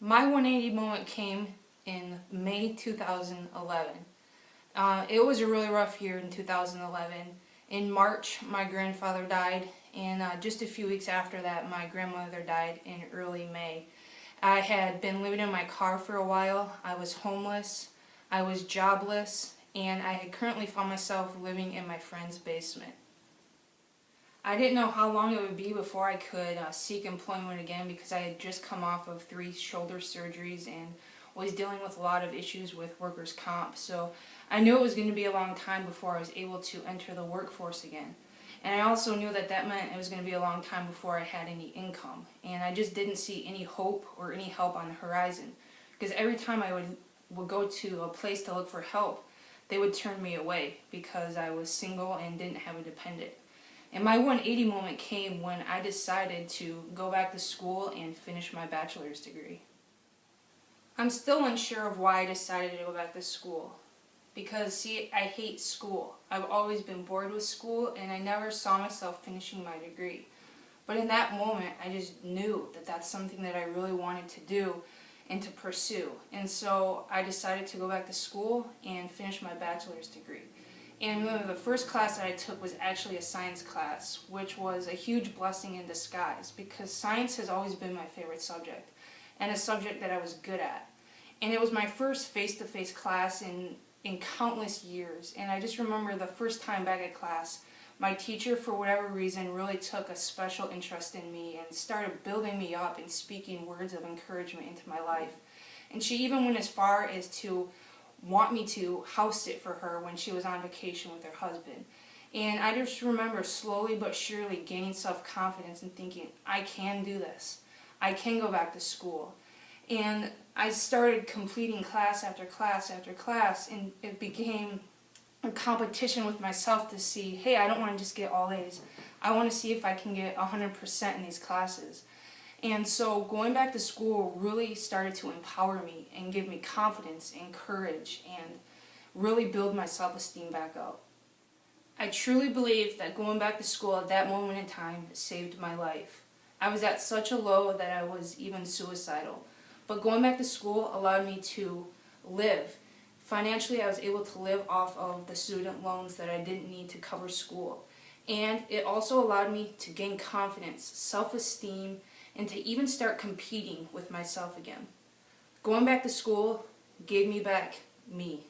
My 180 moment came in May 2011. It was a really rough year in 2011. In March, my grandfather died, and just a few weeks after that, my grandmother died in early May. I had been living in my car for a while. I was homeless, I was jobless, and I had currently found myself living in my friend's basement. I didn't know how long it would be before I could seek employment again because I had just come off of 3 shoulder surgeries and was dealing with a lot of issues with workers' comp. So I knew it was going to be a long time before I was able to enter the workforce again. And I also knew that that meant it was going to be a long time before I had any income. And I just didn't see any hope or any help on the horizon. Because every time I would go to a place to look for help, they would turn me away because I was single and didn't have a dependent. And my 180 moment came when I decided to go back to school and finish my bachelor's degree. I'm still unsure of why I decided to go back to school. Because, see, I hate school. I've always been bored with school and I never saw myself finishing my degree. But in that moment, I just knew that that's something that I really wanted to do and to pursue. And so I decided to go back to school and finish my bachelor's degree. And really the first class that I took was actually a science class, which was a huge blessing in disguise because science has always been my favorite subject and a subject that I was good at. And it was my first face-to-face class in countless years. And I just remember the first time back at class, my teacher, for whatever reason, really took a special interest in me and started building me up and speaking words of encouragement into my life. And she even went as far as to want me to house sit for her when she was on vacation with her husband. And I just remember slowly but surely gaining self-confidence and thinking, I can do this. I can go back to school. And I started completing class after class after class, and it became a competition with myself to see, hey, I don't want to just get all A's. I want to see if I can get 100% in these classes. And so going back to school really started to empower me and give me confidence and courage and really build my self-esteem back up. I truly believe that going back to school at that moment in time saved my life. I was at such a low that I was even suicidal. But going back to school allowed me to live. Financially, I was able to live off of the student loans that I didn't need to cover school. And it also allowed me to gain confidence, self-esteem, and to even start competing with myself again. Going back to school gave me back me.